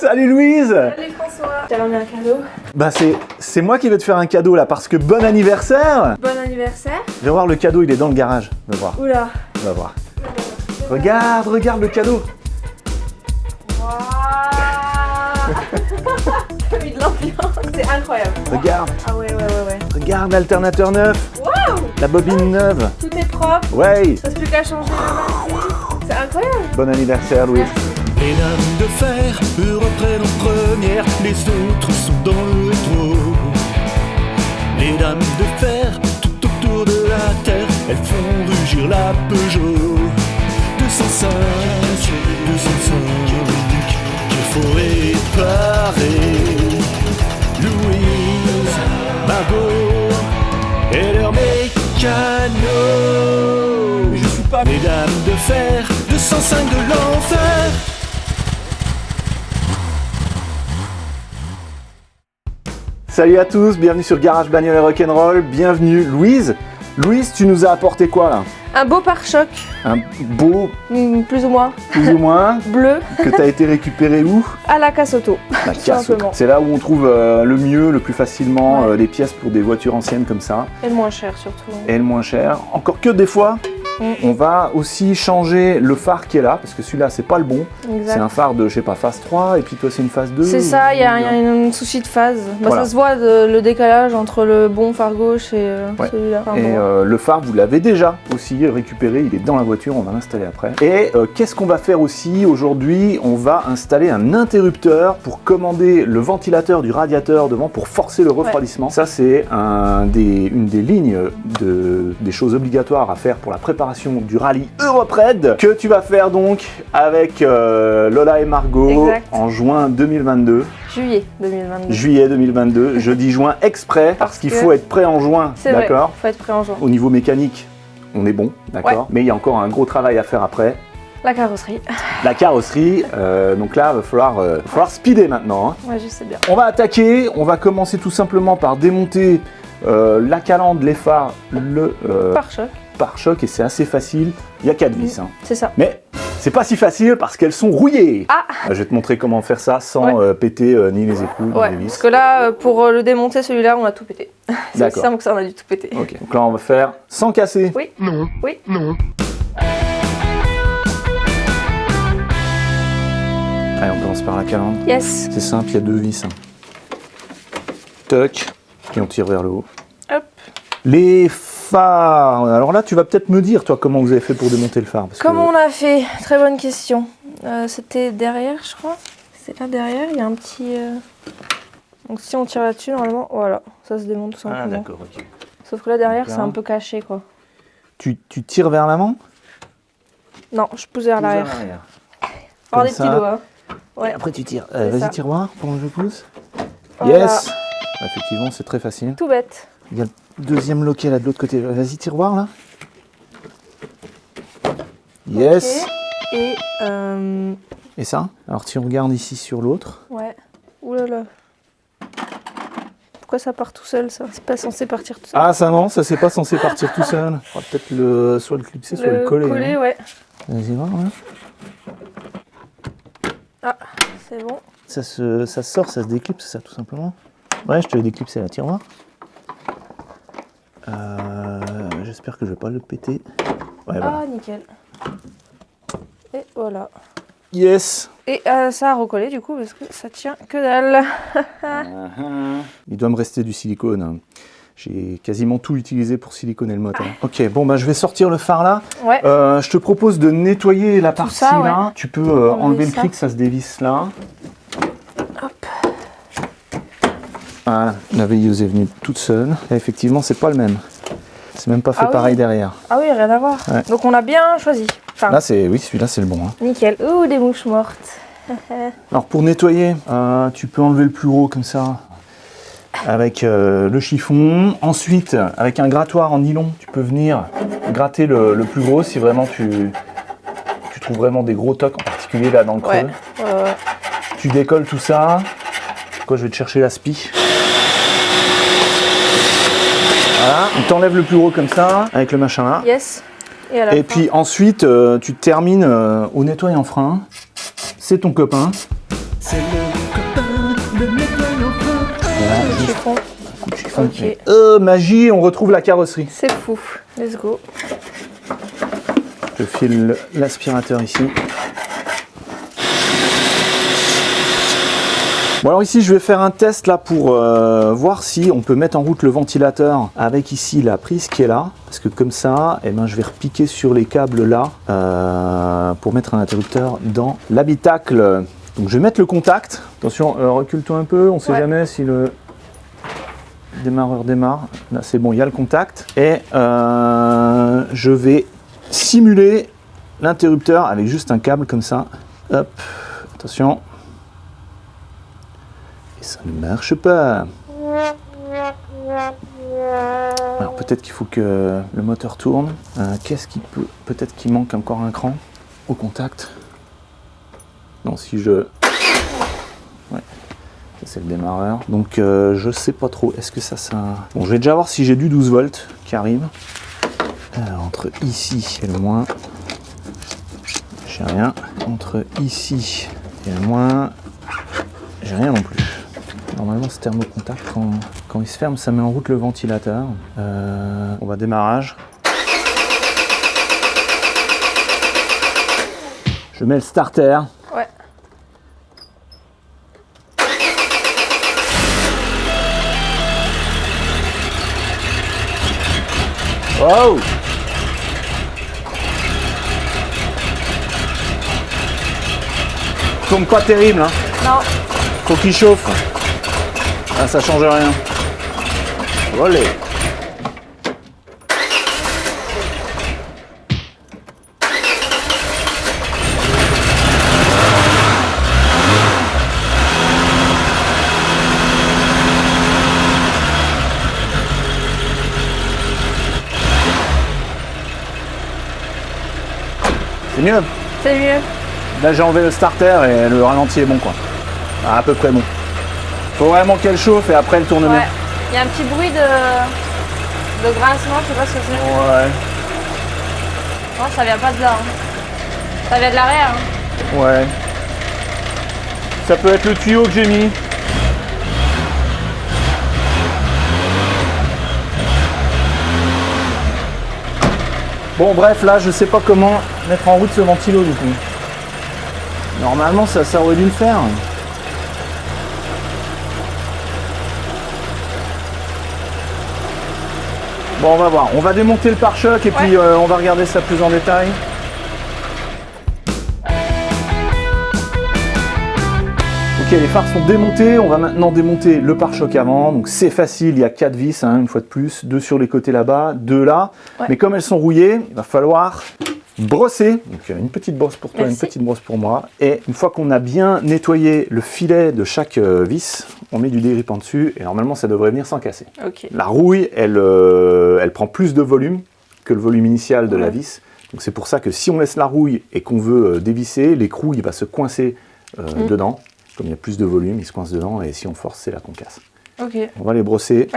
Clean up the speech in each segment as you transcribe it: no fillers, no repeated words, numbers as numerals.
Salut Louise. Salut François. T'as ramené un cadeau? Bah c'est moi qui vais te faire un cadeau là parce que bon anniversaire. Bon anniversaire. Viens voir le cadeau, il est dans le garage. Va voir. Oula. Va voir. Regarde le cadeau. Waouh. T'as mis de l'ambiance. C'est incroyable. Regarde. Ah ouais. Regarde l'alternateur neuf. Waouh. La bobine neuve. Tout est propre. Ouais. Reste plus qu'à changer la batterie. C'est incroyable. Bon anniversaire Louise. Les dames de fer reprennent en première, les autres sont dans le rétro. Les dames de fer, tout autour de la terre, elles font rugir la Peugeot 205, qu'il faut réparer. Louise, Margot et leur mécano. Je suis pas les dames de fer, 205 de l'enfer. Salut à tous, bienvenue sur Garage Bagnole et Rock'n'Roll. Bienvenue Louise. Louise, tu nous as apporté quoi là? Un beau pare-choc. Un beau, Plus ou moins. plus ou moins, Bleu. que tu as été récupéré où? À la casse auto. La Tout casse. simplement. C'est là où on trouve le mieux, le plus facilement Ouais. les pièces pour des voitures anciennes comme ça. Et le moins cher surtout. Et le moins cher. Encore que des fois, on va aussi changer le phare qui est là, parce que celui-là c'est pas le bon. Exact. C'est un phare de, je sais pas, phase 3, et puis toi c'est une phase 2. C'est ça, il y a un souci de phase. Bah, Voilà. Ça se voit le décalage entre le bon phare gauche et Ouais. celui-là. Enfin, Et bon. le phare, vous l'avez déjà aussi récupéré, il est dans la voiture, on va l'installer après. Et qu'est-ce qu'on va faire aussi aujourd'hui? On va installer un interrupteur pour commander le ventilateur du radiateur devant pour forcer le refroidissement. Ça c'est une des lignes des choses obligatoires à faire pour la préparation du rallye Europred que tu vas faire donc avec Lola et Margot Exact. en juin 2022. Juillet 2022. Juillet 2022, je dis juin exprès parce qu'il que- faut être prêt en juin, C'est vrai, d'accord? faut être prêt en juin. Au niveau mécanique, on est bon, d'accord? Ouais. Mais il y a encore un gros travail à faire après. La carrosserie. La carrosserie, donc là, il va falloir speeder maintenant, hein. Ouais, je sais bien. On va attaquer, on va commencer tout simplement par démonter la calandre, les phares, le Pare-choc, pare-choc, et c'est assez facile. Il y a 4 vis, hein. c'est ça. Mais c'est pas si facile parce qu'elles sont rouillées. Ah. Je vais te montrer comment faire ça sans péter ni les écrous, ni Ouais, les vis. parce que là, pour le démonter, celui-là, on a tout pété. C'est aussi D'accord. simple que ça, on a dû tout péter. Ok, donc là on va faire sans casser. Oui. Non, Oui. non. Allez, on commence par la calandre. Yes. C'est simple, il y a 2 vis. Hein. Toc, et on tire vers le haut. Hop. Les phares. Alors là, tu vas peut-être me dire, toi, comment vous avez fait pour démonter le phare. Parce Comment que... on a fait? Très bonne question. C'était derrière, je crois. C'est là derrière, il y a un petit... Donc si on tire là-dessus, normalement, voilà, ça se démonte tout simplement. Ah, d'accord, ok. Sauf que là, derrière, Donc là- c'est un peu caché, quoi. Tu tires vers l'avant? Non, je pousse vers l'arrière. Avoir Comme des ça. petits doigts. Et Ouais. après, tu tires. C'est Vas-y, ça. tiroir, pendant que je pousse. Voilà. Yes. Effectivement, c'est très facile. Tout bête. Il y a le deuxième loquet là de l'autre côté. Vas-y, tiroir là. Yes. Ok. Et Et ça? Alors, tu regardes ici sur l'autre. ouais. Ouh là là. Pourquoi ça part tout seul, ça? C'est pas censé partir tout seul. Ah, ça non, ça c'est pas censé partir tout seul. On va peut-être soit le clipser, soit le coller. hein. ouais. Vas-y, voir. Hein. Ah, c'est bon. Ça sort, ça se déclipse, ça tout simplement. Ouais, je te l'ai déclipsé là, tiroir. J'espère que je vais pas le péter. Ouais, voilà. Ah, nickel. Et voilà. Yes. Et ça a recollé du coup parce que ça tient que dalle. Il doit me rester du silicone. Hein. J'ai quasiment tout utilisé pour siliconer le moteur. Ok, bon bah je vais sortir le phare là. Ouais. Je te propose de nettoyer la partie ça, ouais. là. Tu peux enlever le ça. cric, ça se dévisse là. Hop. Voilà, la veilleuse est venue toute seule. Et effectivement, c'est pas le même. C'est même pas fait Ah oui. pareil derrière. Ah oui, rien à voir. Ouais. Donc on a bien choisi. Enfin, Là, oui, celui-là, c'est le bon. Hein. nickel. Ouh, des mouches mortes. Alors, pour nettoyer, tu peux enlever le plus gros comme ça, avec le chiffon. Ensuite, avec un grattoir en nylon, tu peux venir gratter le plus gros si vraiment tu trouves vraiment des gros tocs, en particulier là dans le creux. Ouais. Ouais. Tu décolles tout ça. Quoi, je vais te chercher la spie. Voilà, on t'enlève le plus gros comme ça, avec le machin là. Yes. Et à la Et fin. puis ensuite, tu termines au nettoyant frein. C'est ton copain. C'est le copain de nettoyant propre. Le chiffon. Coup de chiffon. Ok. Et, magie, on retrouve la carrosserie. C'est fou. Let's go. Je file l'aspirateur ici. Bon alors ici je vais faire un test là pour voir si on peut mettre en route le ventilateur avec ici la prise qui est là. Parce que comme ça, eh ben, je vais repiquer sur les câbles là pour mettre un interrupteur dans l'habitacle. Donc je vais mettre le contact. Attention, recule-toi un peu, on ne sait jamais si le démarreur démarre. Là c'est bon, il y a le contact. Et je vais simuler l'interrupteur avec juste un câble comme ça. Hop, attention. Et ça ne marche pas. Alors peut-être qu'il faut que le moteur tourne. Qu'est-ce qui peut... Peut-être qu'il manque encore un cran au contact. Non, si je... Ouais, ça c'est le démarreur. Donc je sais pas trop. Est-ce que ça... Bon, je vais déjà voir si j'ai du 12 volts qui arrive. Alors, entre ici et le moins... J'ai rien. Entre ici et le moins... J'ai rien non plus. Normalement, ce thermocontact, quand il se ferme, ça met en route le ventilateur. On va démarrage. Je mets le starter. Ouais. Wow! Tombe pas terrible, hein? Non. Faut qu'il chauffe. Ah, ça change rien. Olé. C'est mieux. C'est mieux. Là j'ai enlevé le starter et le ralenti est bon quoi. Ah, à peu près bon. Faut vraiment qu'elle chauffe et après elle tourne Ouais. bien. Il y a un petit bruit de grincement, je sais pas ce que c'est. Ouais. Non, ça vient pas de là. Hein. Ça vient de l'arrière. Hein. Ouais. Ça peut être le tuyau que j'ai mis. Bon bref, là je sais pas comment mettre en route ce ventilo du coup. Normalement ça aurait dû le faire. Bon on va voir, on va démonter le pare-choc et puis on va regarder ça plus en détail. Ok, les phares sont démontés, on va maintenant démonter le pare-choc avant, donc c'est facile, il y a 4 vis, hein, une fois de plus, 2 sur les côtés là-bas, 2 là, mais comme elles sont rouillées, il va falloir brosser, donc une petite brosse pour toi, une petite brosse pour moi, et une fois qu'on a bien nettoyé le filet de chaque vis, on met du dégrippant dessus, et normalement ça devrait venir sans casser. Ok. La rouille, elle prend plus de volume que le volume initial de la vis, donc c'est pour ça que si on laisse la rouille et qu'on veut dévisser, l'écrou il va se coincer dedans. Comme il y a plus de volume, il se coince dedans et si on force, c'est là qu'on casse. Ok. On va les brosser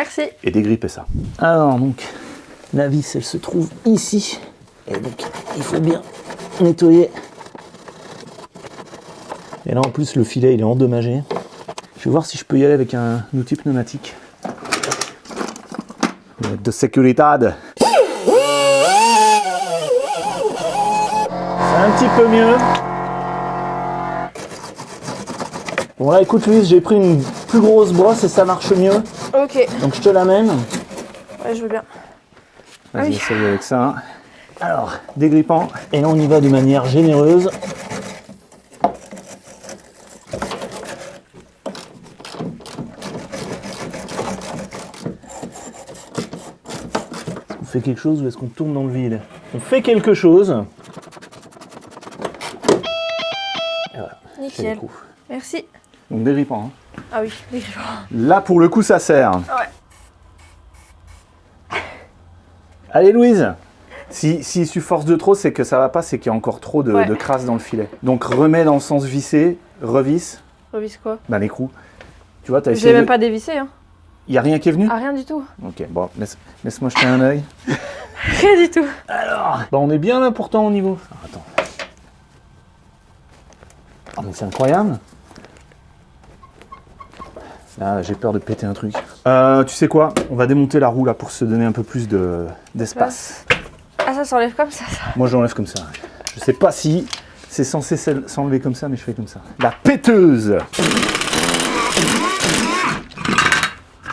et dégripper ça. Alors donc, la vis, elle se trouve ici. Et donc, il faut bien nettoyer. Et là, en plus, le filet, il est endommagé. Je vais voir si je peux y aller avec un outil pneumatique. De sécurité. C'est un petit peu mieux. Bon là écoute Louise, j'ai pris une plus grosse brosse et ça marche mieux. Ok. Donc je te l'amène. Ouais, je veux bien. Vas-y, essaye avec ça. Alors, dégrippant. Et là on y va de manière généreuse. Est-ce qu'on fait quelque chose ou est-ce qu'on tourne dans le vide? On fait quelque chose. Et voilà. Nickel. Merci. Donc dégrippant. Hein. Ah oui, dégrippant. Là pour le coup ça sert. Ouais. Allez Louise. Si tu forces de trop, c'est que ça va pas, c'est qu'il y a encore trop de crasse dans le filet. Donc remets dans le sens vissé, revisse. Revisse quoi? Bah l'écrou. Tu vois, t'as J'ai essayé. même pas dévissé. Hein. Il y a rien qui est venu? Ah, rien du tout. Ok, bon, laisse-moi jeter un œil. Rien du tout. Alors, bah on est bien là pourtant au niveau. Attends. Oh mais c'est incroyable. Ah, j'ai peur de péter un truc. Tu sais quoi? On va démonter la roue là pour se donner un peu plus d'espace. Ah, ça s'enlève comme ça. Moi, j'enlève comme ça. Je sais pas si c'est censé s'enlever comme ça, mais je fais comme ça. La péteuse.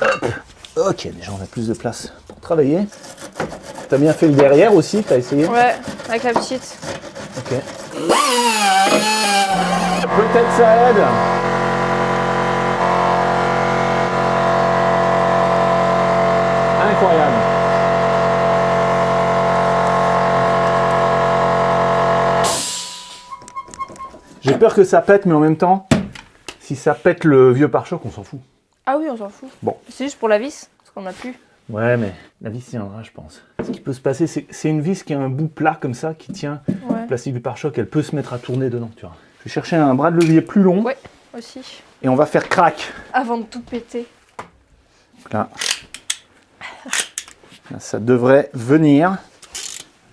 Hop. Ok, déjà on a plus de place pour travailler. T'as bien fait le derrière aussi, t'as essayé? Ouais, avec la petite. Ok. Peut-être ça aide. Incroyable. J'ai peur que ça pète, mais en même temps, si ça pète le vieux pare-choc, on s'en fout. Ah oui, on s'en fout. Bon. C'est juste pour la vis, parce qu'on n'a plus. Ouais, mais la vis tiendra, je pense. Ce qui peut se passer, c'est une vis qui a un bout plat comme ça, qui tient Ouais. le plastique du pare-choc, elle peut se mettre à tourner dedans, tu vois. Je vais chercher un bras de levier plus long, Ouais, aussi. et on va faire crack. Avant de tout péter. Là. Là, ça devrait venir.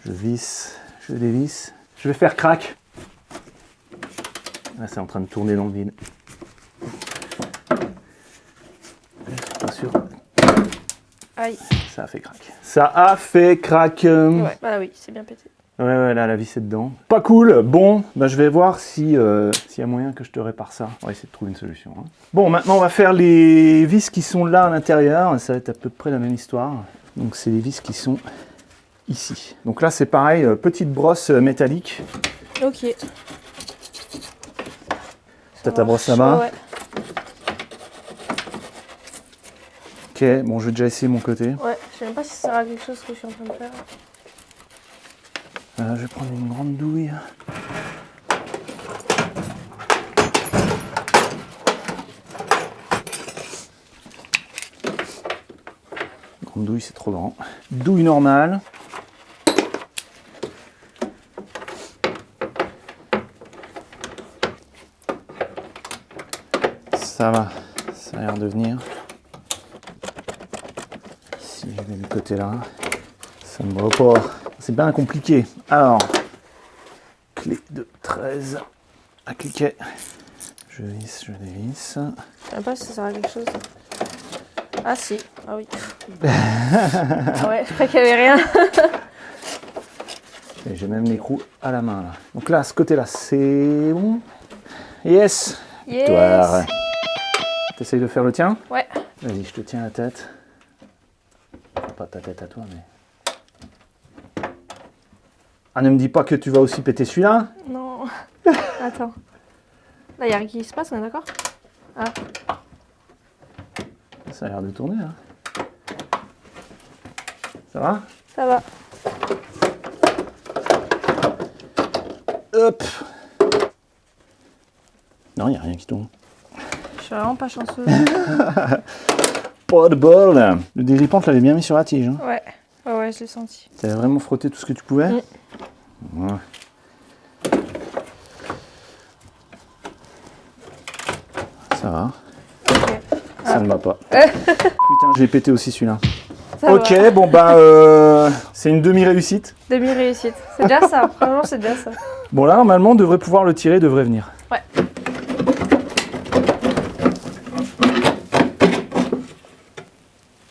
Je visse, je dévisse. Je vais faire crack. Là, c'est en train de tourner dans le vide. Je suis pas sûr. Aïe. Ça a fait crack. Ça a fait crack. Ouais, bah oui, c'est bien pété. Ouais, là, la vis est dedans. Pas cool. Bon, bah, je vais voir si, s'il y a moyen que je te répare ça. On va essayer de trouver une solution. Hein. Bon, maintenant, on va faire les vis qui sont là à l'intérieur. Ça va être à peu près la même histoire. Donc, c'est les vis qui sont ici. Donc là, c'est pareil, petite brosse métallique. Ok. T'as ta brosse là-bas. Ouais. Ok, bon, je vais déjà essayer mon côté. Ouais, je sais même pas si ça sert à quelque chose ce que je suis en train de faire. Je vais prendre une grande douille. Grande douille, c'est trop grand. Douille normale. Ça va, ça a l'air de venir. Si je vais du côté là, ça ne va pas. C'est bien compliqué. Alors, clé de 13 à cliquer. Je visse, je dévisse. Je sais même pas si ça sert à quelque chose. Ah si, ah oui. Ah ouais, je croyais qu'il n'y avait rien. Et j'ai même l'écrou à la main là. Donc là, ce côté-là, c'est bon. Yes. Yes. Victoire. T'essayes de faire le tien? Ouais. Vas-y, je te tiens la tête. Pas ta tête à toi, mais... Ah, ne me dis pas que tu vas aussi péter celui-là. Non. Attends. Là, il n'y a rien qui se passe, on est d'accord? Ah. Ça a l'air de tourner, là. Ça va? Ça va. Hop. Non, il n'y a rien qui tourne. Je suis vraiment pas chanceuse. Pas de bol. Le déripant, tu l'avais bien mis sur la tige. Hein. Ouais. Ouais, je l'ai senti. Tu avais vraiment frotté tout ce que tu pouvais. Ouais. Ça va. Ok. Ça ne va pas. Putain, j'ai pété aussi celui-là. Ça Ok, va. bon bah, c'est une demi-réussite. Demi-réussite. C'est déjà ça. Franchement, c'est déjà ça. Bon là, normalement, on devrait pouvoir le tirer, devrait venir. Ouais.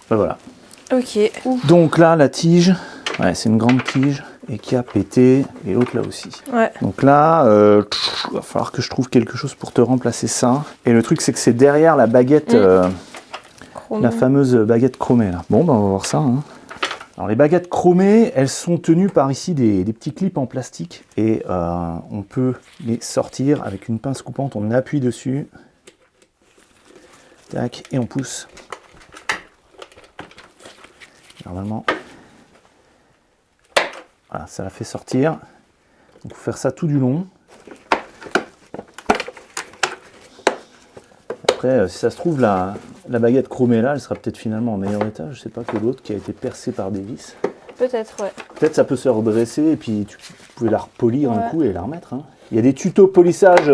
Ben voilà. Ok. Ouf. Donc là, la tige, ouais, c'est une grande tige et qui a pété, et l'autre là aussi. Ouais. Donc là, il va falloir que je trouve quelque chose pour te remplacer ça. Et le truc, c'est que c'est derrière la baguette, la fameuse baguette chromée là. Bon, ben on va voir ça. Hein. Alors les baguettes chromées, elles sont tenues par ici des petits clips en plastique et on peut les sortir avec une pince coupante. On appuie dessus, tac, et on pousse. Normalement, voilà, ça la fait sortir. Donc, il faut faire ça tout du long. Après, si ça se trouve, la baguette chromée là, elle sera peut-être finalement en meilleur état. Je sais pas que l'autre qui a été percée par des vis. Peut-être, ouais. Peut-être ça peut se redresser et puis tu pouvais la repolir un Ouais. coup et la remettre. Hein. Il y a des tutos polissage,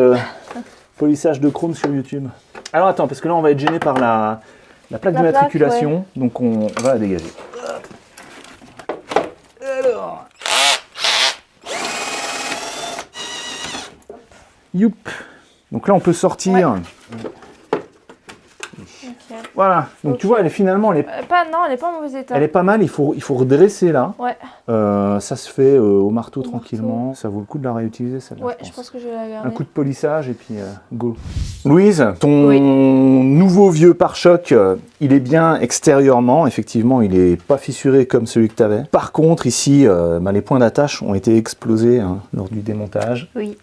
polissage de chrome sur YouTube. Alors attends, parce que là on va être gêné par la plaque La d'immatriculation, plaque, donc on va la dégager. Alors. Youp. Donc là on peut sortir Voilà. Donc tu vois, elle est finalement, Non, elle est pas en mauvais état. elle est pas mal. Il faut redresser là. Ouais. Ça se fait au marteau Au tranquillement. marteau. Ça vaut le coup de la réutiliser celle-là. Ouais, je pense que je vais la garder. Un coup de polissage et puis go. Louise, ton Oui. nouveau vieux pare-choc, il est bien extérieurement. Effectivement, il est pas fissuré comme celui que tu avais. Par contre, ici, les points d'attache ont été explosés lors du démontage. Oui.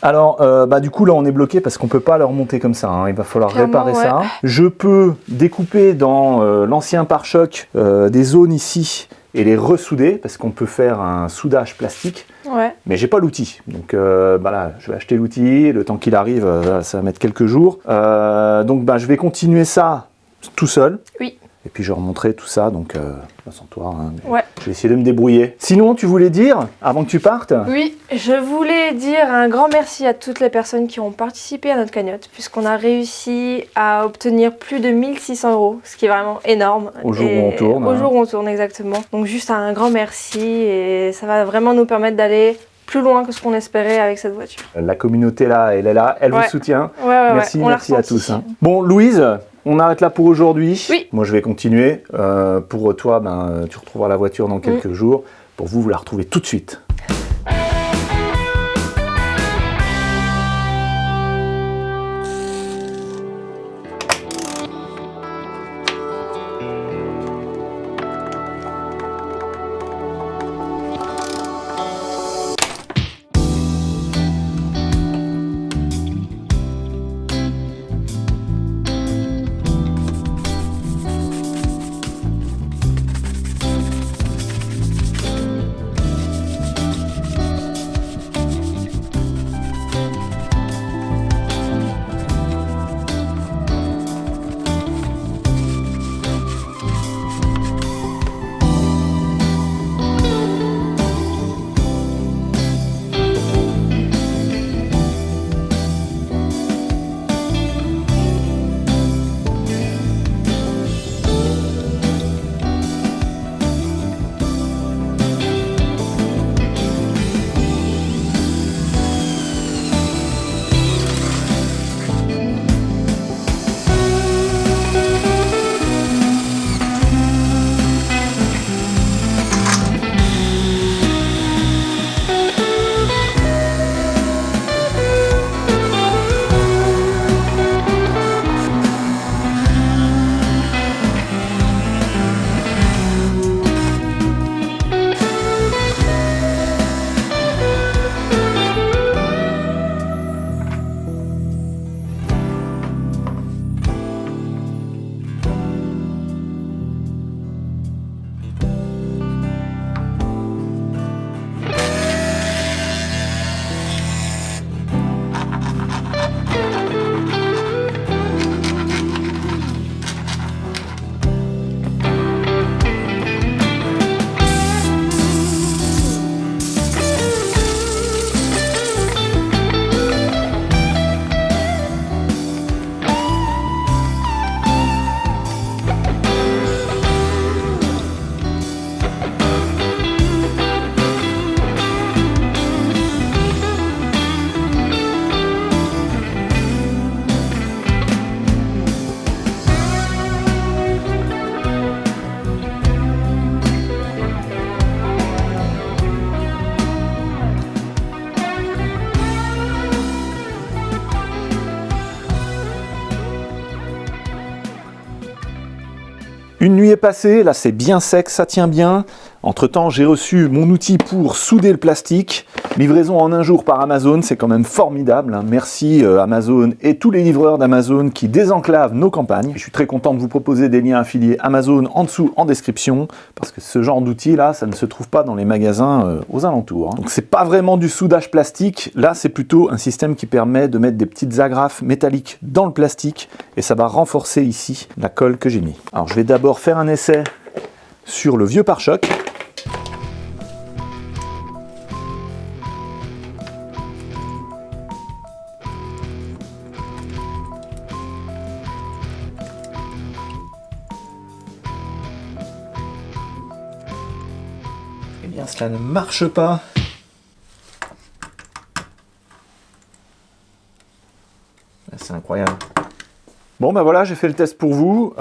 Alors, du coup, là, on est bloqué parce qu'on peut pas le remonter comme ça. Il va falloir Clairement, réparer ouais. ça. Je peux découper dans l'ancien pare-choc des zones ici et les ressouder parce qu'on peut faire un soudage plastique. Ouais. Mais j'ai pas l'outil. Donc là, je vais acheter l'outil. Le temps qu'il arrive, ça va mettre quelques jours. Donc, je vais continuer ça tout seul. Oui. Et puis, je remonterai tout ça. Donc, sans toi, mais Ouais. je vais essayer de me débrouiller. Sinon, tu voulais dire, avant que tu partes, Oui, je voulais dire un grand merci à toutes les personnes qui ont participé à notre cagnotte, puisqu'on a réussi à obtenir plus de 1600 €, ce qui est vraiment énorme. Au jour où on tourne, Au jour où on tourne, exactement. Donc juste un grand merci, et ça va vraiment nous permettre d'aller plus loin que ce qu'on espérait avec cette voiture. la communauté là, elle est là, elle vous Ouais. soutient. Ouais, Merci, on l'a merci à ressenti. tous. Bon, Louise, on arrête là pour aujourd'hui. Oui. Moi, je vais continuer. Pour toi, tu retrouveras la voiture dans quelques jours. Pour vous, vous la retrouvez tout de suite. Une nuit est passée, là c'est bien sec, ça tient bien. Entre-temps, j'ai reçu mon outil pour souder le plastique. Livraison en un jour par Amazon, c'est quand même formidable. Merci Amazon et tous les livreurs d'Amazon qui désenclavent nos campagnes. Je suis très content de vous proposer des liens affiliés Amazon en dessous en description, parce que ce genre d'outil là, ça ne se trouve pas dans les magasins aux alentours. Donc c'est pas vraiment du soudage plastique, là c'est plutôt un système qui permet de mettre des petites agrafes métalliques dans le plastique et ça va renforcer ici la colle que j'ai mis. Alors je vais d'abord faire un essai sur le vieux pare-choc. Eh bien, cela ne marche pas. C'est incroyable. Bon ben voilà, j'ai fait le test pour vous.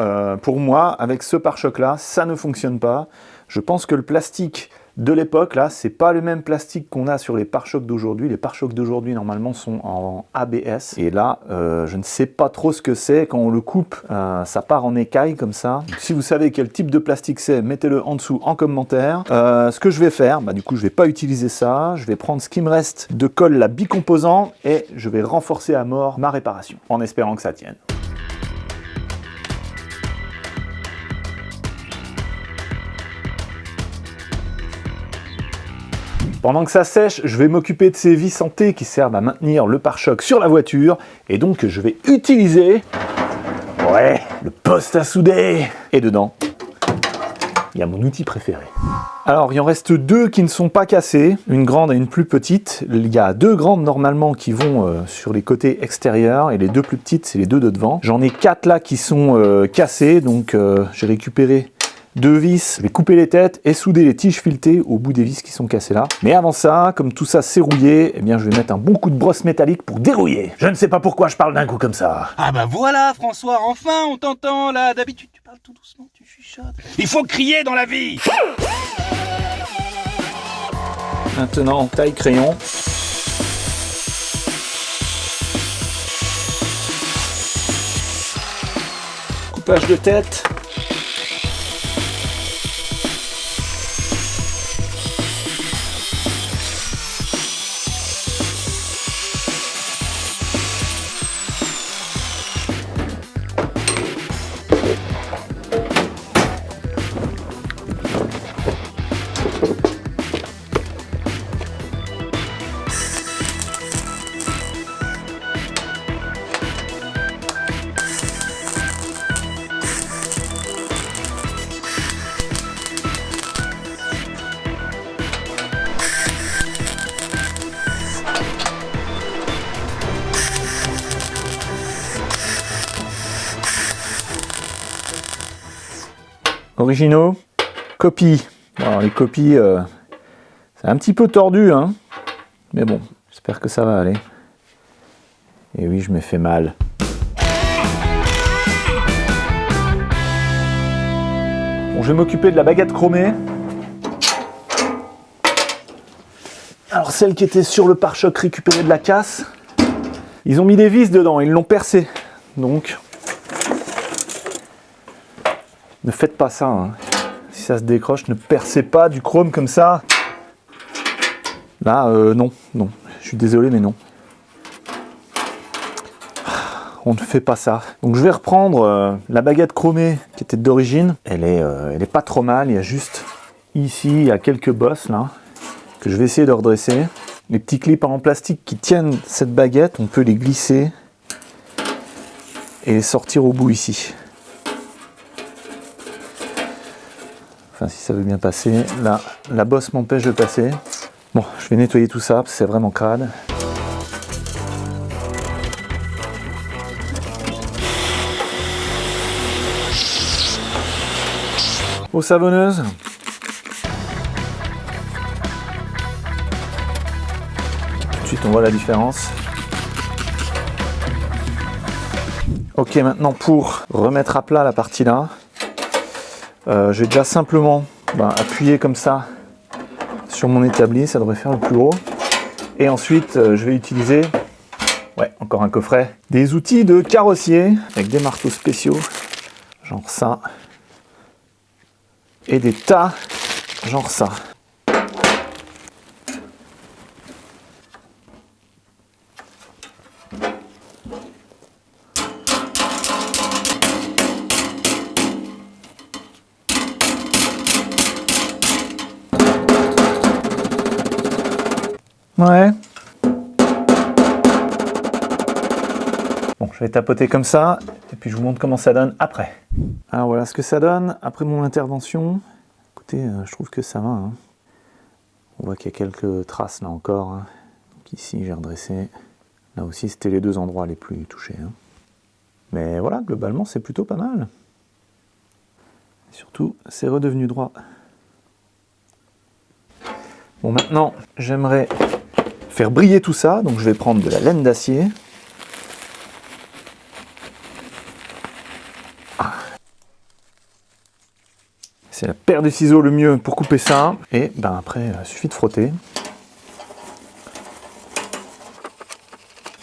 Pour moi, avec ce pare-choc là, ça ne fonctionne pas. Je pense que le plastique de l'époque là, c'est pas le même plastique qu'on a sur les pare-chocs d'aujourd'hui. Les pare-chocs d'aujourd'hui normalement sont en ABS. Et là, je ne sais pas trop ce que c'est. Quand on le coupe, ça part en écaille comme ça. Donc, si vous savez quel type de plastique c'est, mettez-le en dessous en commentaire. Ce que je vais faire, du coup je vais pas utiliser ça. Je vais prendre ce qui me reste de colle là, bicomposant et je vais renforcer à mort ma réparation en espérant que ça tienne. Pendant que ça sèche, je vais m'occuper de ces vis en T qui servent à maintenir le pare-choc sur la voiture. Et donc, je vais utiliser le poste à souder. Et dedans, il y a mon outil préféré. Alors, il en reste deux qui ne sont pas cassés, une grande et une plus petite. Il y a deux grandes normalement qui vont sur les côtés extérieurs et les deux plus petites, c'est les deux de devant. J'en ai 4 là qui sont cassés, donc j'ai récupéré 2 vis, je vais couper les têtes et souder les tiges filetées au bout des vis qui sont cassées là. Mais avant ça, comme tout ça c'est rouillé, eh bien je vais mettre un bon coup de brosse métallique pour dérouiller. Je ne sais pas pourquoi je parle d'un coup comme ça. Ah bah voilà François, enfin on t'entend là. D'habitude tu parles tout doucement, tu chuchotes. Il faut crier dans la vie. Maintenant, taille crayon. Coupage de tête. Originaux, copies. Alors les copies, c'est un petit peu tordu, hein. Mais bon, j'espère que ça va aller. Et oui, je me fais mal. Bon, je vais m'occuper de la baguette chromée. Alors celle qui était sur le pare-choc récupérée de la casse, ils ont mis des vis dedans, ils l'ont percé. Donc, ne faites pas ça, hein. Si ça se décroche, ne percez pas du chrome comme ça. Là, non, je suis désolé, mais non. On ne fait pas ça. Donc je vais reprendre la baguette chromée qui était d'origine. Elle est pas trop mal, il y a juste ici, il y a quelques bosses là, que je vais essayer de redresser. Les petits clips en plastique qui tiennent cette baguette, on peut les glisser et les sortir au bout ici. Enfin, si ça veut bien passer. Là, la bosse m'empêche de passer. Bon, je vais nettoyer tout ça parce que c'est vraiment crade. Eau savonneuse. Tout de suite, on voit la différence. Ok, maintenant pour remettre à plat la partie là, je vais déjà simplement appuyer comme ça sur mon établi, ça devrait faire le plus haut. Et ensuite, je vais utiliser, encore un coffret, des outils de carrossier avec des marteaux spéciaux, genre ça, et des tas, genre ça. Ouais. Bon, je vais tapoter comme ça, et puis je vous montre comment ça donne après. Alors voilà ce que ça donne après mon intervention. Écoutez, je trouve que ça va, hein. On voit qu'il y a quelques traces là encore, hein. Donc ici j'ai redressé. Là aussi c'était les deux endroits les plus touchés, hein. Mais voilà, globalement c'est plutôt pas mal. Et surtout, c'est redevenu droit. Bon, maintenant, j'aimerais faire briller tout ça, donc je vais prendre de la laine d'acier. C'est la paire de ciseaux le mieux pour couper ça. Et ben après, il suffit de frotter.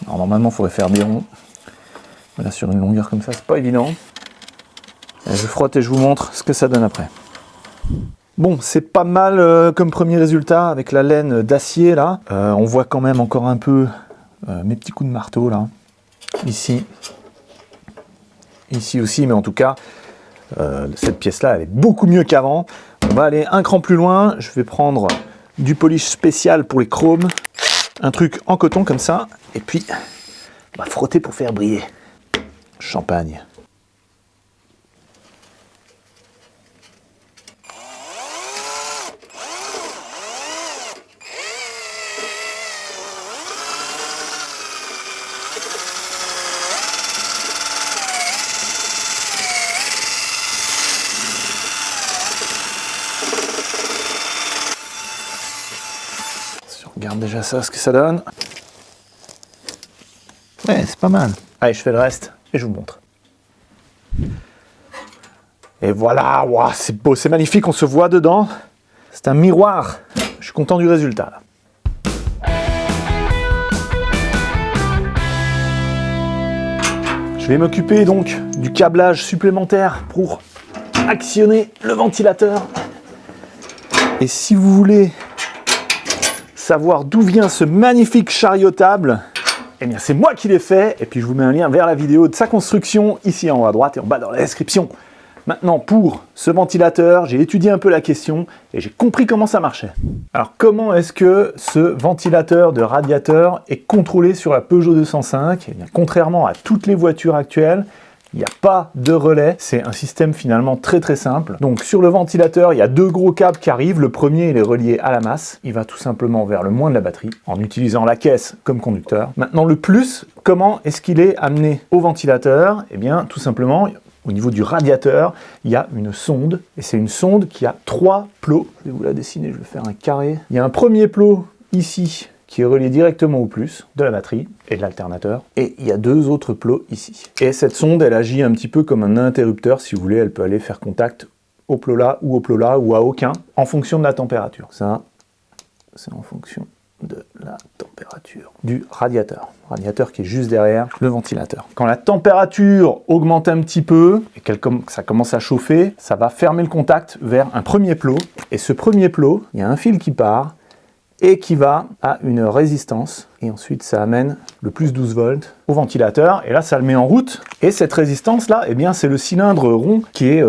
Alors normalement, il faudrait faire des ronds. Là, sur une longueur comme ça, c'est pas évident. Et je frotte et je vous montre ce que ça donne après. Bon, c'est pas mal comme premier résultat avec la laine d'acier là. On voit quand même encore un peu mes petits coups de marteau là. Ici. Ici aussi, mais en tout cas, cette pièce-là, elle est beaucoup mieux qu'avant. On va aller un cran plus loin. Je vais prendre du polish spécial pour les chromes. Un truc en coton comme ça. Et puis, on va frotter pour faire briller. Champagne. Regarde déjà ça, ce que ça donne. Ouais, c'est pas mal. Allez, je fais le reste et je vous montre. Et voilà, wow, c'est beau, c'est magnifique, on se voit dedans. C'est un miroir. Je suis content du résultat. Là. Je vais m'occuper donc du câblage supplémentaire pour actionner le ventilateur. Et si vous voulez savoir d'où vient ce magnifique chariotable, eh bien c'est moi qui l'ai fait, et puis je vous mets un lien vers la vidéo de sa construction ici en haut à droite et en bas dans la description. Maintenant pour ce ventilateur, j'ai étudié un peu la question et j'ai compris comment ça marchait. Alors comment est-ce que ce ventilateur de radiateur est contrôlé sur la Peugeot 205? Eh bien contrairement à toutes les voitures actuelles, il n'y a pas de relais, c'est un système finalement très très simple. Donc sur le ventilateur, il y a deux gros câbles qui arrivent. Le premier, il est relié à la masse. Il va tout simplement vers le moins de la batterie, en utilisant la caisse comme conducteur. Maintenant le plus, comment est-ce qu'il est amené au ventilateur? Eh bien tout simplement, au niveau du radiateur, il y a une sonde. Et c'est une sonde qui a 3 plots. Je vais vous la dessiner, je vais faire un carré. Il y a un premier plot ici, qui est relié directement au plus de la batterie et de l'alternateur. Et il y a 2 autres plots ici. Et cette sonde, elle agit un petit peu comme un interrupteur, si vous voulez. Elle peut aller faire contact au plot là, ou au plot là, ou à aucun, en fonction de la température. Ça, c'est en fonction de la température du radiateur. Radiateur qui est juste derrière le ventilateur. Quand la température augmente un petit peu, et que ça commence à chauffer, ça va fermer le contact vers un premier plot. Et ce premier plot, il y a un fil qui part, et qui va à une résistance, et ensuite ça amène le plus 12 volts au ventilateur, et là ça le met en route, et cette résistance là, eh bien c'est le cylindre rond qui est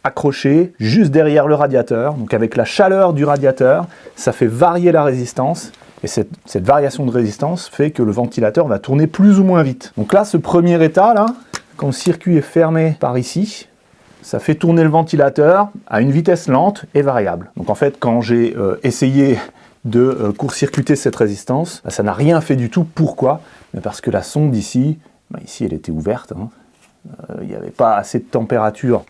accroché juste derrière le radiateur, donc avec la chaleur du radiateur, ça fait varier la résistance, et cette variation de résistance fait que le ventilateur va tourner plus ou moins vite. Donc là, ce premier état là, quand le circuit est fermé par ici, ça fait tourner le ventilateur à une vitesse lente et variable. Donc en fait, quand j'ai essayé de court-circuiter cette résistance, ça n'a rien fait du tout. Pourquoi? Parce que la sonde ici, ici elle était ouverte, hein. Il n'y avait pas assez de température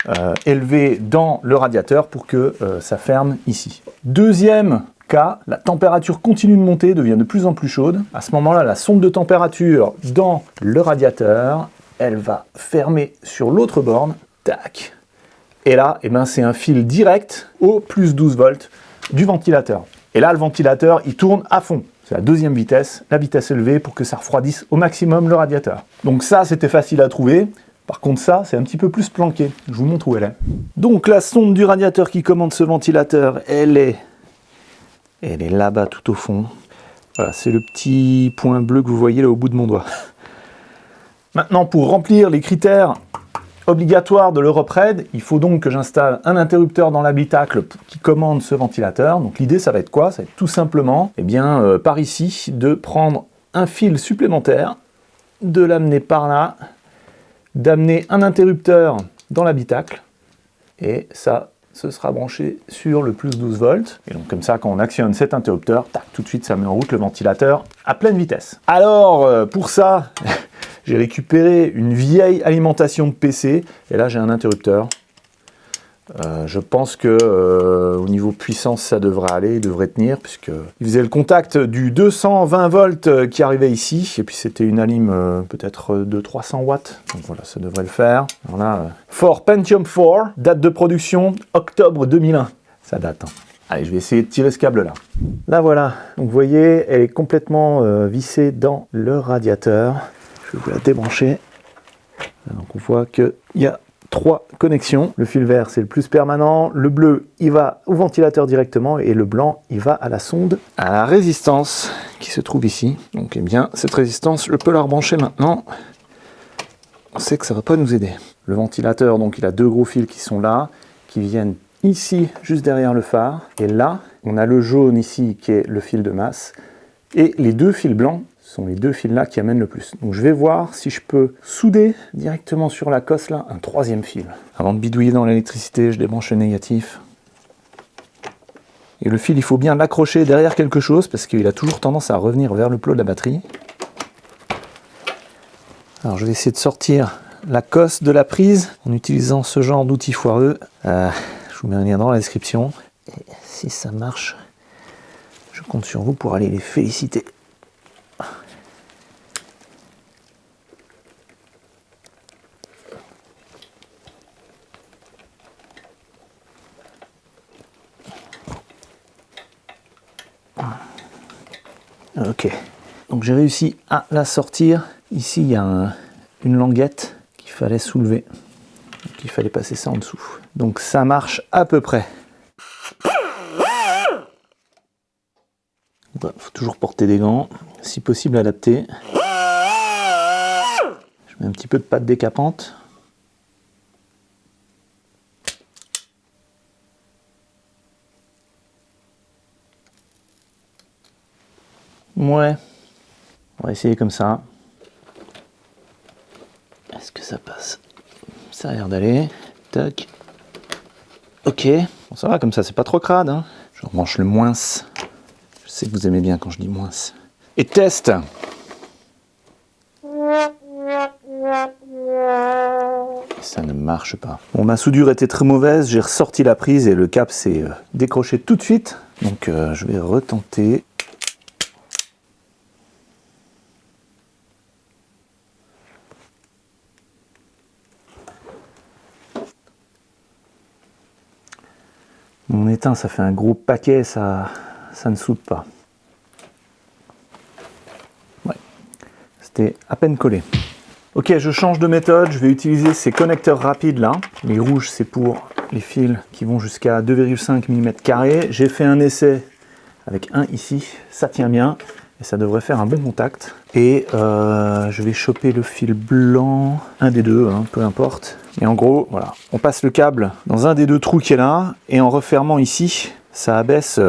élevée dans le radiateur pour que ça ferme ici. Deuxième cas, la température continue de monter, devient de plus en plus chaude. À ce moment-là, la sonde de température dans le radiateur, elle va fermer sur l'autre borne, tac. Et là, eh ben, c'est un fil direct au plus 12 volts du ventilateur. Et là, le ventilateur, il tourne à fond. C'est la deuxième vitesse, la vitesse élevée pour que ça refroidisse au maximum le radiateur. Donc ça, c'était facile à trouver. Par contre, ça, c'est un petit peu plus planqué. Je vous montre où elle est. Donc la sonde du radiateur qui commande ce ventilateur, elle est là-bas tout au fond. Voilà, c'est le petit point bleu que vous voyez là au bout de mon doigt. Maintenant, pour remplir les critères obligatoire de l'Europe-RED, il faut donc que j'installe un interrupteur dans l'habitacle qui commande ce ventilateur. Donc l'idée, ça va être quoi? Ça va être tout simplement, par ici, de prendre un fil supplémentaire, de l'amener par là, d'amener un interrupteur dans l'habitacle, et ça, ce sera branché sur le plus 12 volts. Et donc comme ça, quand on actionne cet interrupteur, tac, tout de suite, ça met en route le ventilateur à pleine vitesse. Alors, pour ça... J'ai récupéré une vieille alimentation de PC, et là j'ai un interrupteur Je pense que au niveau puissance, ça devrait aller, il devrait tenir, puisqu'il faisait le contact du 220 volts qui arrivait ici, et puis c'était une alim peut-être de 300 watts, donc voilà, ça devrait le faire. Alors là, Ford Pentium 4, date de production octobre 2001, ça date. Hein. Allez, je vais essayer de tirer ce câble-là. Là, voilà, donc vous voyez, elle est complètement vissée dans le radiateur. Je vais vous la débrancher. Donc on voit qu'il y a 3 connexions. Le fil vert, c'est le plus permanent. Le bleu, il va au ventilateur directement. Et le blanc, il va à la sonde, à la résistance qui se trouve ici. Donc, eh bien, cette résistance, je peux la rebrancher maintenant. On sait que ça ne va pas nous aider. Le ventilateur, donc, il a 2 gros fils qui sont là, qui viennent ici, juste derrière le phare. Et là, on a le jaune ici, qui est le fil de masse. Et les 2 fils blancs sont les 2 fils là qui amènent le plus. Donc je vais voir si je peux souder directement sur la cosse là un 3e fil. Avant de bidouiller dans l'électricité, je débranche le négatif. Et le fil, il faut bien l'accrocher derrière quelque chose parce qu'il a toujours tendance à revenir vers le plot de la batterie. Alors je vais essayer de sortir la cosse de la prise en utilisant ce genre d'outil foireux. Je vous mets un lien dans la description. Et si ça marche, je compte sur vous pour aller les féliciter. Ok, donc j'ai réussi à la sortir. Ici, il y a une languette qu'il fallait soulever. Donc, il fallait passer ça en dessous. Donc ça marche à peu près. Il faut toujours porter des gants, si possible adaptés. Je mets un petit peu de pâte décapante. Ouais, on va essayer comme ça. Est-ce que ça passe? Ça a l'air d'aller. Tac. Ok, bon, ça va comme ça, c'est pas trop crade. Hein. Je rebranche le moins. Je sais que vous aimez bien quand je dis moins. Et test. Ça ne marche pas. Bon, ma soudure était très mauvaise, j'ai ressorti la prise et le câble s'est décroché tout de suite. Donc je vais retenter. Mon étain, ça fait un gros paquet, ça ne soude pas. Ouais, c'était à peine collé. Ok, je change de méthode, je vais utiliser ces connecteurs rapides là. Les rouges, c'est pour les fils qui vont jusqu'à 2,5 mm². J'ai fait un essai avec un ici, ça tient bien. Et ça devrait faire un bon contact. Et je vais choper le fil blanc, un des deux, hein, peu importe. Et en gros, voilà, on passe le câble dans un des 2 trous qui est là, et en refermant ici, ça abaisse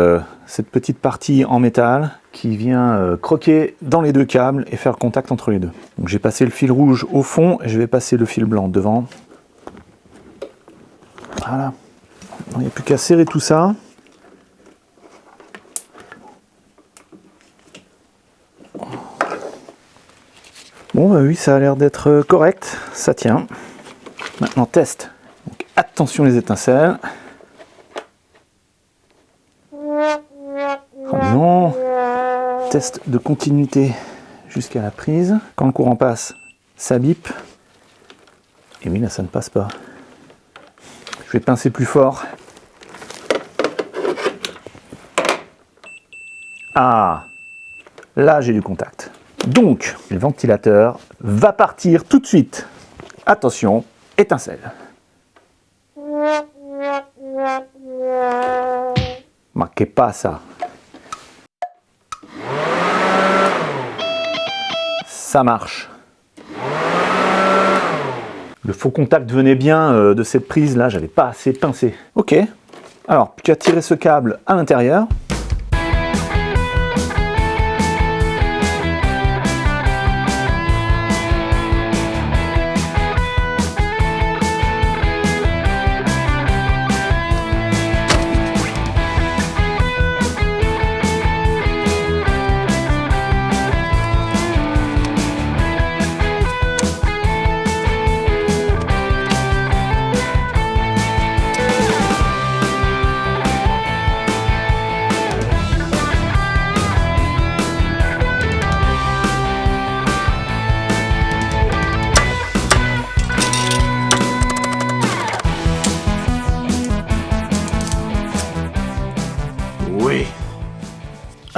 cette petite partie en métal qui vient croquer dans les 2 câbles et faire contact entre les 2. Donc j'ai passé le fil rouge au fond, et je vais passer le fil blanc devant. Voilà. Il n'y a plus qu'à serrer tout ça. Bon, bah oui, ça a l'air d'être correct, ça tient. Maintenant, test. Donc, attention les étincelles. Oh non. Test de continuité jusqu'à la prise. Quand le courant passe, ça bip. Et oui, là, ça ne passe pas. Je vais pincer plus fort. Ah, là, j'ai du contact. Donc, le ventilateur va partir tout de suite. Attention, étincelle. Ma che passa? Ça marche. Le faux contact venait bien de cette prise là, j'avais pas assez pincé. Ok, alors plus qu'à tirer ce câble à l'intérieur.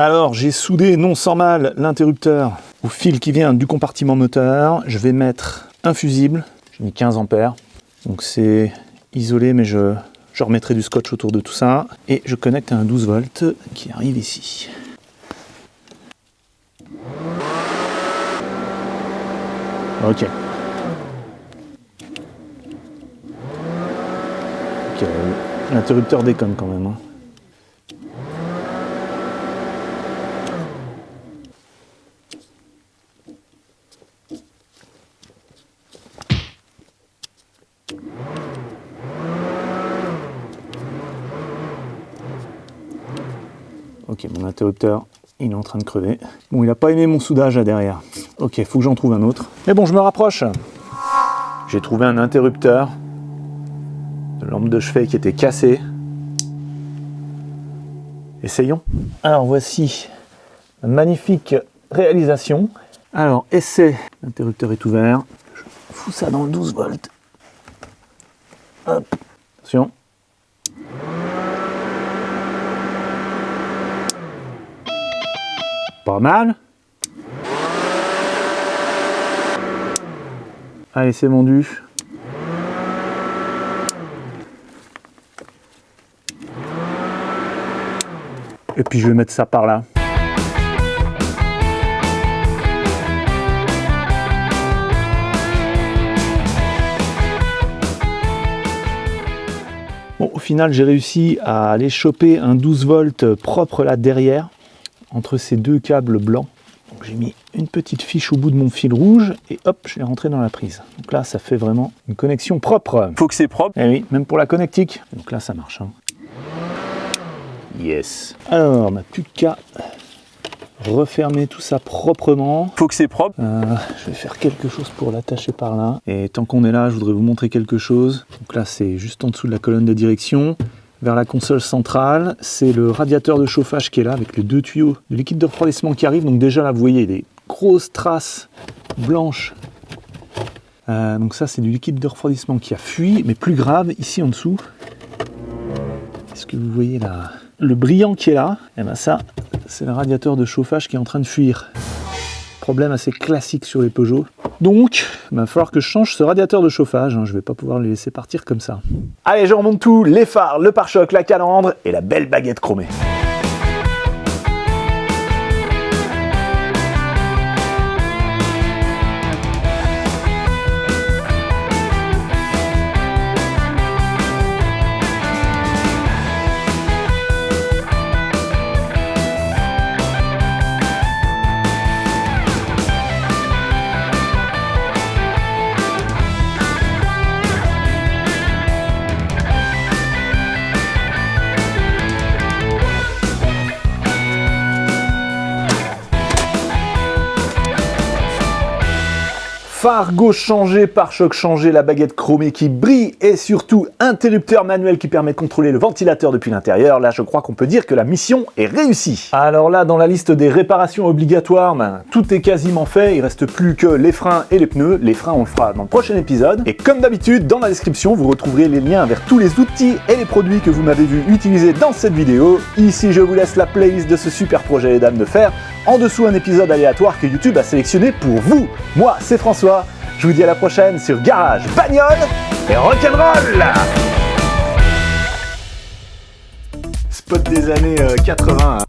Alors, j'ai soudé non sans mal l'interrupteur au fil qui vient du compartiment moteur. Je vais mettre un fusible. J'ai mis 15 ampères. Donc c'est isolé, mais je remettrai du scotch autour de tout ça. Et je connecte à un 12 volts qui arrive ici. Ok. Ok, l'interrupteur déconne quand même. Hein. Ok, mon interrupteur, il est en train de crever. Bon, il n'a pas aimé mon soudage là derrière. Ok, faut que j'en trouve un autre. Mais bon, je me rapproche. J'ai trouvé un interrupteur de lampe de chevet qui était cassée. Essayons. Alors voici une magnifique réalisation. Alors, essai. L'interrupteur est ouvert. Je fous ça dans le 12 volts. Hop. Attention. Pas mal. Allez, c'est vendu. Et puis je vais mettre ça par là. Bon, au final, j'ai réussi à aller choper un 12 volts propre là derrière, entre ces deux câbles blancs. Donc j'ai mis une petite fiche au bout de mon fil rouge et hop, je l'ai rentré dans la prise. Donc là, ça fait vraiment une connexion propre. Faut que c'est propre. Eh oui, même pour la connectique. Donc là, ça marche. Hein. Yes. Alors, ma plus qu'à refermer tout ça proprement. Faut que c'est propre. Je vais faire quelque chose pour l'attacher par là. Et tant qu'on est là, je voudrais vous montrer quelque chose. Donc là, c'est juste en dessous de la colonne de direction. Vers la console centrale, c'est le radiateur de chauffage qui est là avec les deux tuyaux de liquide de refroidissement qui arrivent. Donc déjà là, vous voyez des grosses traces blanches. Donc ça, c'est du liquide de refroidissement qui a fui. Mais plus grave, ici en dessous, est-ce que vous voyez là le brillant qui est là? Et ben ça, c'est le radiateur de chauffage qui est en train de fuir. Problème assez classique sur les Peugeot. Donc, il va falloir que je change ce radiateur de chauffage. Hein, je ne vais pas pouvoir les laisser partir comme ça. Allez, je remonte tout, les phares, le pare-choc, la calandre et la belle baguette chromée. Phare gauche changé, pare-choc changé, la baguette chromée qui brille et surtout interrupteur manuel qui permet de contrôler le ventilateur depuis l'intérieur. Là, je crois qu'on peut dire que la mission est réussie. Alors là, dans la liste des réparations obligatoires, tout est quasiment fait. Il reste plus que les freins et les pneus. Les freins, on le fera dans le prochain épisode. Et comme d'habitude, dans la description, vous retrouverez les liens vers tous les outils et les produits que vous m'avez vu utiliser dans cette vidéo. Ici, je vous laisse la playlist de ce super projet Les Dames de Fer. En dessous, un épisode aléatoire que YouTube a sélectionné pour vous. Moi, c'est François. Je vous dis à la prochaine sur Garage, Bagnole et Rock'n'Roll. Spot des années 80.